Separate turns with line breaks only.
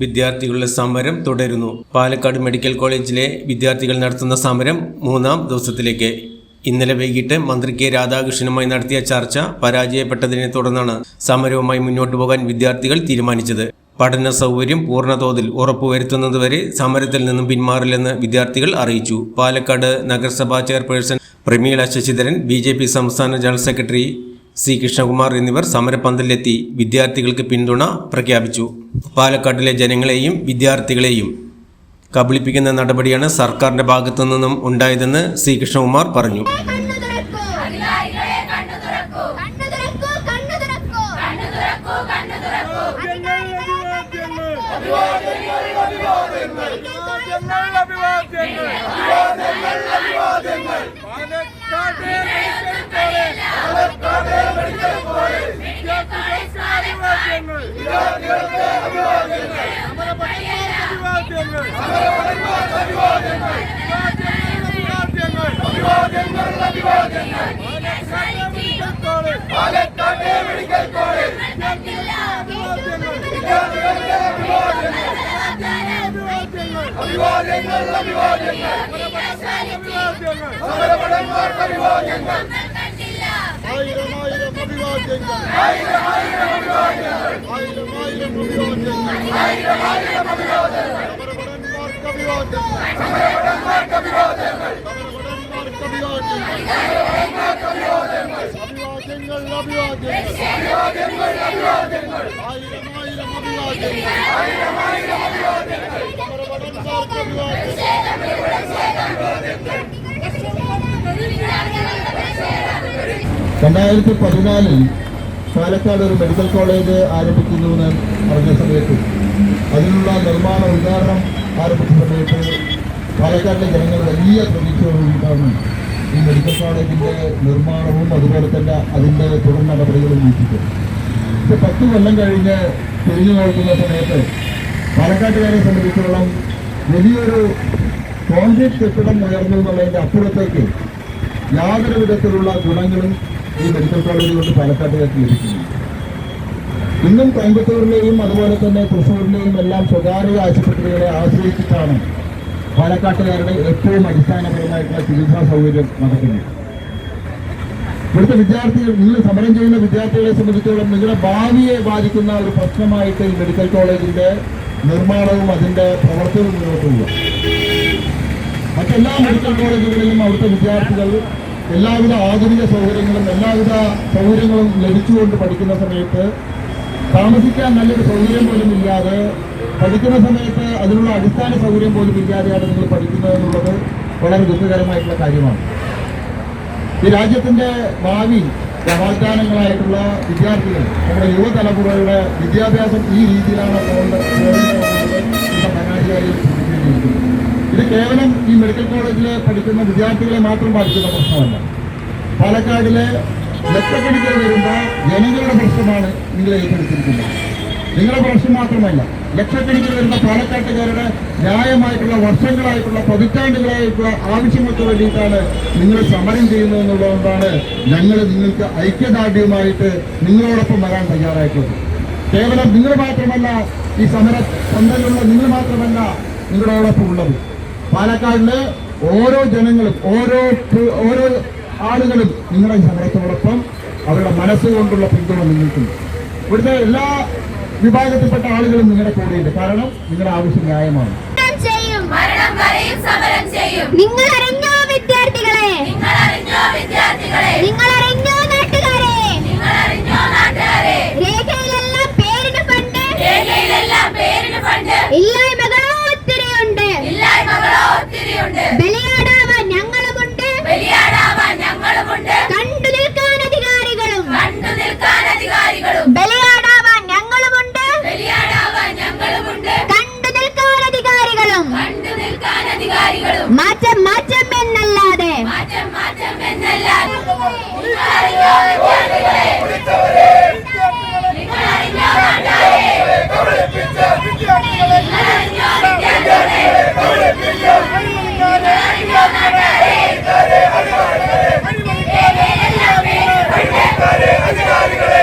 വിദ്യാർത്ഥികളുടെ സമരം തുടരുന്നു. പാലക്കാട് മെഡിക്കൽ കോളേജിലെ വിദ്യാർത്ഥികൾ നടത്തുന്ന സമരം 3-ാം ദിവസത്തിലേക്ക്. ഇന്നലെ വൈകിട്ട് മന്ത്രി കെ രാധാകൃഷ്ണനുമായി നടത്തിയ ചർച്ച പരാജയപ്പെട്ടതിനെ തുടർന്നാണ് സമരവുമായി മുന്നോട്ടു പോകാൻ വിദ്യാർത്ഥികൾ തീരുമാനിച്ചത്. പഠന സൗകര്യം പൂർണ്ണതോതിൽ ഉറപ്പുവരുത്തുന്നതുവരെ സമരത്തിൽ നിന്നും പിന്മാറില്ലെന്ന് വിദ്യാർത്ഥികൾ അറിയിച്ചു. പാലക്കാട് നഗരസഭാ ചെയർപേഴ്സൺ പ്രമീള ശശിധരൻ, BJP സംസ്ഥാന ജനറൽ സെക്രട്ടറി C. കൃഷ്ണകുമാർ എന്നിവർ സമരപന്തലിലെത്തി വിദ്യാർത്ഥികൾക്ക് പിന്തുണ പ്രഖ്യാപിച്ചു. പാലക്കാട്ടിലെ ജനങ്ങളെയും വിദ്യാർത്ഥികളെയും കബളിപ്പിക്കുന്ന നടപടിയാണ് സർക്കാരിന്റെ ഭാഗത്തു നിന്നും ഉണ്ടായതെന്ന് C. കൃഷ്ണകുമാർ പറഞ്ഞു.
പാലക്കാട് ഒരു മെഡിക്കൽ കോളേജ് ആരംഭിക്കുന്നുവെന്ന് പറഞ്ഞ സമയത്ത് അതിനുള്ള നിർമ്മാണ ഉദ്ഘാടനം ആരംഭിച്ച സമയത്ത് പാലക്കാടിലെ ജനങ്ങൾ വലിയ പ്രതീക്ഷയോടുകൂടിയിട്ടാണ് ഈ മെഡിക്കൽ കോളേജിൻ്റെ നിർമ്മാണവും അതുപോലെ തന്നെ അതിൻ്റെ തുടർ നടപടികളും നീട്ടിയത്. ഇത് 10 കൊല്ലം കഴിഞ്ഞ് തിരിഞ്ഞു നോക്കുന്ന സമയത്ത് പാലക്കാട്ടുകാരെ സംബന്ധിച്ചോളം വലിയൊരു കോൺക്രീറ്റ് കെട്ടിടം ഉയർന്നു എന്നുള്ളതിൻ്റെ അപ്പുറത്തേക്ക് യാതൊരു വിധത്തിലുള്ള ഗുണങ്ങളും ഈ മെഡിക്കൽ കോളേജ് കൊണ്ട് പാലക്കാട്ടുകാർക്ക് ലഭിക്കുന്നു. ഇന്നും കോയമ്പത്തൂരിലെയും അതുപോലെ തന്നെ തൃശ്ശൂരിലെയും എല്ലാം സ്വകാര്യ ആശുപത്രികളെ ആശ്രയിച്ചിട്ടാണ് പാലക്കാട്ടുകാരുടെ ഏറ്റവും അടിസ്ഥാനപരമായിട്ടുള്ള ചികിത്സാ സൗകര്യം നടക്കുന്നത്. ഇവിടുത്തെ വിദ്യാർത്ഥികൾ, നിങ്ങൾ സമരം ചെയ്യുന്ന വിദ്യാർത്ഥികളെ സംബന്ധിച്ചോളം നിങ്ങളുടെ ഭാവിയെ ബാധിക്കുന്ന ഒരു പ്രശ്നമായിട്ട് ഈ മെഡിക്കൽ കോളേജിന്റെ നിർമ്മാണവും അതിന്റെ പ്രവർത്തനവും മുന്നോട്ട് പോകുക. മറ്റെല്ലാ മെഡിക്കൽ കോളേജുകളിലും അവിടുത്തെ വിദ്യാർത്ഥികൾ എല്ലാവിധ ആധുനിക സൗകര്യങ്ങളും എല്ലാവിധ സൗകര്യങ്ങളും ലഭിച്ചുകൊണ്ട് പഠിക്കുന്ന സമയത്ത് താമസിക്കാൻ നല്ലൊരു സൗകര്യം പോലും ഇല്ലാതെ, പഠിക്കുന്ന സമയത്ത് അതിനുള്ള അടിസ്ഥാന സൗകര്യം പോലും ഇല്ലാതെയാണ് നിങ്ങൾ പഠിക്കുന്നത് എന്നുള്ളത് വളരെ ദുഃഖകരമായിട്ടുള്ള കാര്യമാണ്. ഈ രാജ്യത്തിന്റെ ഭാവി വാഗ്ദാനങ്ങളായിട്ടുള്ള വിദ്യാർത്ഥികൾ, നമ്മുടെ യുവതലമുറയുടെ വിദ്യാഭ്യാസം ഈ രീതിയിലാണ് ഭരണാധികാരികൾ ചിന്തിക്കേണ്ടിയിരിക്കുന്നത്. ഇത് കേവലം ഈ മെഡിക്കൽ കോളേജിൽ പഠിക്കുന്ന വിദ്യാർത്ഥികളെ മാത്രം ബാധിക്കുന്ന പ്രശ്നമല്ല. പാലക്കാടിലെ ലക്ഷക്കണക്കിന് വരുന്ന ജനങ്ങളുടെ പ്രശ്നമാണ് നിങ്ങൾ ഏറ്റെടുത്തിരിക്കുന്നത്. നിങ്ങളുടെ പ്രശ്നം മാത്രമല്ല, ലക്ഷക്കണക്കിന് വരുന്ന പാലക്കാട്ടുകാരുടെ ന്യായമായിട്ടുള്ള വർഷങ്ങളായിട്ടുള്ള പതിറ്റാണ്ടുകളായിട്ടുള്ള ആവശ്യങ്ങൾക്ക് വേണ്ടിയിട്ടാണ് നിങ്ങൾ സമരം ചെയ്യുന്നതെന്നുള്ളതുകൊണ്ടാണ് ഞങ്ങൾ നിങ്ങൾക്ക് ഐക്യദാർഢ്യവുമായിട്ട് നിങ്ങളോടൊപ്പം വരാൻ തയ്യാറായിട്ടുള്ളത്. കേവലം നിങ്ങൾ മാത്രമല്ല, ഈ സമര പന്തലുള്ള നിങ്ങൾ മാത്രമല്ല നിങ്ങളോടൊപ്പം ഉള്ളത്. പാലക്കാടിലെ ഓരോ ജനങ്ങളും ഓരോ ആളുകളും നിങ്ങളുടെ സമരത്തോടൊപ്പം അവരുടെ മനസ്സുകൊണ്ടുള്ള പിന്തുണ നിങ്ങൾക്കുണ്ട്. ഇവിടുത്തെ എല്ലാ വിഭാഗത്തിൽപ്പെട്ട ആളുകളും നിങ്ങളുടെ കൂടെയുണ്ട്. കാരണം നിങ്ങളുടെ ആവശ്യം ന്യായമാണ്.
നിങ്ങൾ അറിഞ്ഞോ വിദ്യാർത്ഥികളെ, നിങ്ങൾ അറിഞ്ഞോ നാട്ടുകാരെ, രേഖയിലെല്ലാം പേരിന് ഫണ്ട്, ഇല്ലായ്മകളോ ഒത്തിരിയുണ്ട്. ബലിയാടാവാൻ ഞങ്ങളുമുണ്ട്, കണ്ടു നിൽക്കാൻ അധികാരികളും. ബലിയാടാവാൻ ഞങ്ങളുമുണ്ട്, കണ്ടു നിൽക്കാൻ അധികാരികളും. മാറ്റം എന്നല്ലാതെ
അധികാരികളെ